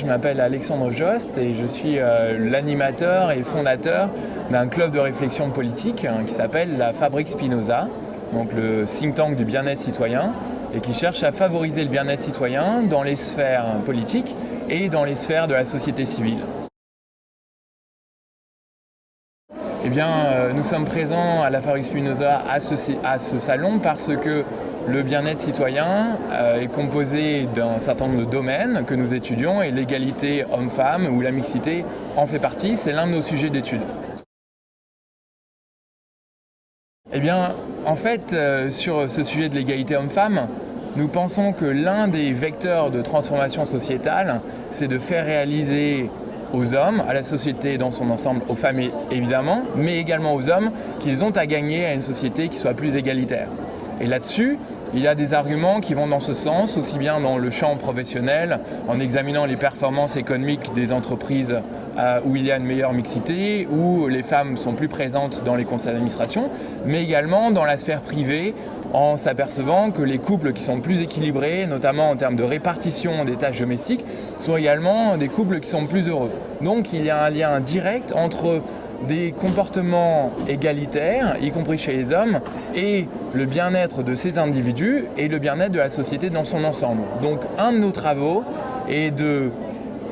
je m'appelle Alexandre Jost et je suis l'animateur et fondateur d'un club de réflexion politique qui s'appelle la Fabrique Spinoza, donc le think tank du bien-être citoyen, et qui cherche à favoriser le bien-être citoyen dans les sphères politiques et dans les sphères de la société civile. Eh bien, nous sommes présents à la Fabrique Spinoza à ce salon parce que le bien-être citoyen est composé d'un certain nombre de domaines que nous étudions et l'égalité homme-femme ou la mixité en fait partie, c'est l'un de nos sujets d'étude. Eh bien, en fait, sur ce sujet de l'égalité homme-femme, nous pensons que l'un des vecteurs de transformation sociétale, c'est de faire réaliser aux hommes, à la société dans son ensemble, aux femmes évidemment, mais également aux hommes, qu'ils ont à gagner à une société qui soit plus égalitaire. Et là-dessus, il y a des arguments qui vont dans ce sens, aussi bien dans le champ professionnel, en examinant les performances économiques des entreprises où il y a une meilleure mixité, où les femmes sont plus présentes dans les conseils d'administration, mais également dans la sphère privée, en s'apercevant que les couples qui sont plus équilibrés, notamment en termes de répartition des tâches domestiques, sont également des couples qui sont plus heureux. Donc il y a un lien direct entre des comportements égalitaires, y compris chez les hommes, et le bien-être de ces individus et le bien-être de la société dans son ensemble. Donc un de nos travaux est de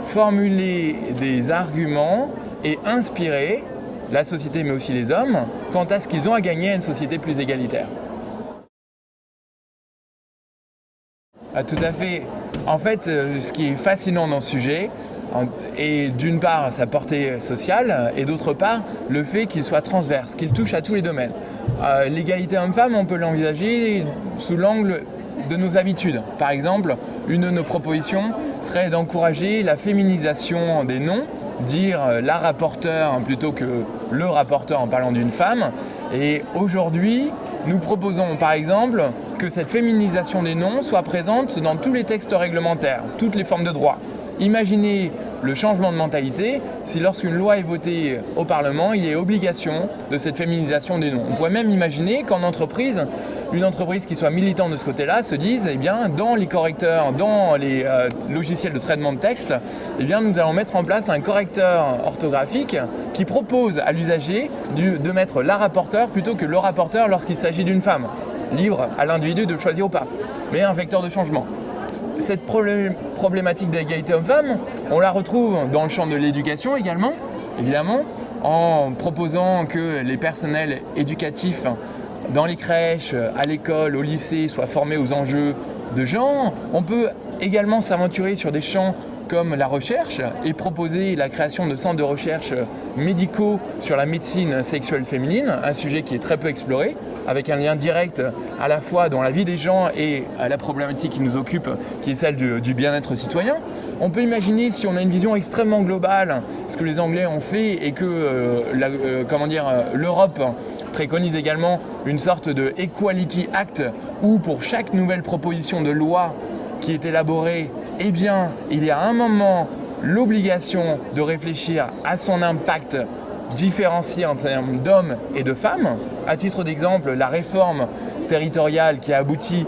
formuler des arguments et inspirer la société mais aussi les hommes quant à ce qu'ils ont à gagner à une société plus égalitaire. Ah, tout à fait. En fait, ce qui est fascinant dans ce sujet, et d'une part sa portée sociale et d'autre part le fait qu'il soit transverse, qu'il touche à tous les domaines. L'égalité homme-femme, on peut l'envisager sous l'angle de nos habitudes. Par exemple, une de nos propositions serait d'encourager la féminisation des noms, dire la rapporteure plutôt que le rapporteur en parlant d'une femme. Et aujourd'hui, nous proposons par exemple que cette féminisation des noms soit présente dans tous les textes réglementaires, toutes les formes de droit. Imaginez le changement de mentalité si lorsqu'une loi est votée au Parlement, il y a obligation de cette féminisation des noms. On pourrait même imaginer qu'en entreprise, une entreprise qui soit militante de ce côté-là se dise, eh bien, dans les correcteurs, dans les logiciels de traitement de texte, eh bien, nous allons mettre en place un correcteur orthographique qui propose à l'usager de mettre la rapporteure plutôt que le rapporteur lorsqu'il s'agit d'une femme. Libre à l'individu de choisir ou pas, mais un vecteur de changement. Cette problématique d'égalité homme-femme, on la retrouve dans le champ de l'éducation également, évidemment, en proposant que les personnels éducatifs dans les crèches, à l'école, au lycée soient formés aux enjeux de genre. On peut également s'aventurer sur des champs comme la recherche et proposer la création de centres de recherche médicaux sur la médecine sexuelle féminine, un sujet qui est très peu exploré, avec un lien direct à la fois dans la vie des gens et à la problématique qui nous occupe, qui est celle du bien-être citoyen. On peut imaginer, si on a une vision extrêmement globale, ce que les Anglais ont fait et que l'Europe préconise également une sorte de Equality Act où pour chaque nouvelle proposition de loi qui est élaborée, eh bien, il y a à un moment l'obligation de réfléchir à son impact différencié en termes d'hommes et de femmes. À titre d'exemple, la réforme territoriale qui a abouti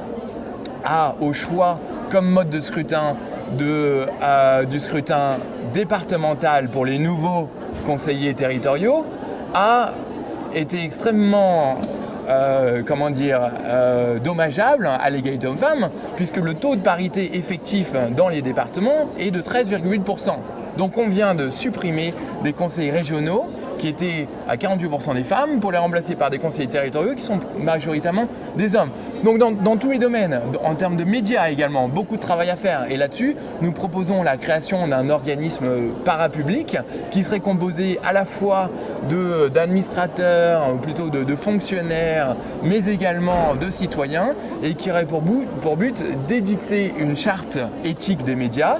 au choix comme mode de scrutin du scrutin départemental pour les nouveaux conseillers territoriaux a été extrêmement dommageable à l'égalité homme-femme, puisque le taux de parité effectif dans les départements est de 13,8%. Donc on vient de supprimer des conseils régionaux qui étaient à 48% des femmes pour les remplacer par des conseillers territoriaux qui sont majoritairement des hommes. Donc dans tous les domaines, en termes de médias également, beaucoup de travail à faire. Et là-dessus, nous proposons la création d'un organisme parapublic qui serait composé à la fois d'administrateurs, ou plutôt de fonctionnaires, mais également de citoyens, et qui aurait pour but d'édicter une charte éthique des médias.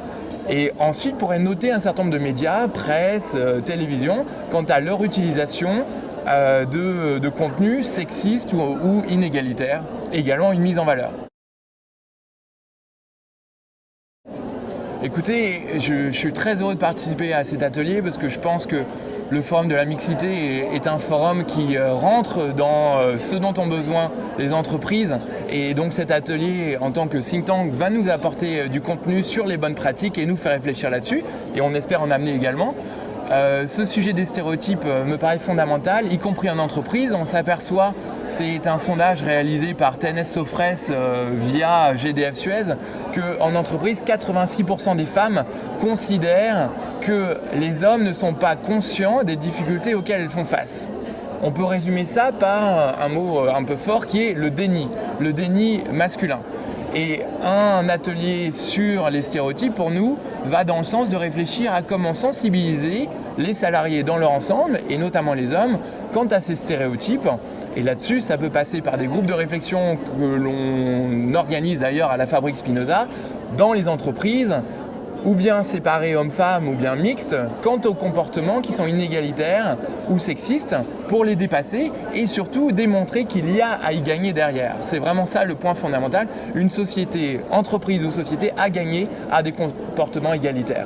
Et ensuite pourrait noter un certain nombre de médias, presse, télévision, quant à leur utilisation de contenus sexistes ou inégalitaires, et également une mise en valeur. Écoutez, je suis très heureux de participer à cet atelier parce que je pense que Le forum de la mixité est un forum qui rentre dans ce dont ont besoin les entreprises. Et donc cet atelier, en tant que think tank, va nous apporter du contenu sur les bonnes pratiques et nous faire réfléchir là-dessus. Et on espère en amener également. Ce sujet des stéréotypes me paraît fondamental, y compris en entreprise. On s'aperçoit, c'est un sondage réalisé par TNS Sofres via GDF Suez, qu'en entreprise, 86% des femmes considèrent que les hommes ne sont pas conscients des difficultés auxquelles elles font face. On peut résumer ça par un mot un peu fort qui est le déni masculin. Et un atelier sur les stéréotypes, pour nous, va dans le sens de réfléchir à comment sensibiliser les salariés dans leur ensemble, et notamment les hommes, quant à ces stéréotypes. Et là-dessus, ça peut passer par des groupes de réflexion que l'on organise d'ailleurs à la Fabrique Spinoza, dans les entreprises, ou bien séparés hommes-femmes, ou bien mixtes, quant aux comportements qui sont inégalitaires ou sexistes, pour les dépasser et surtout démontrer qu'il y a à y gagner derrière. C'est vraiment ça le point fondamental. Une société, entreprise ou société, a gagné à des comportements égalitaires.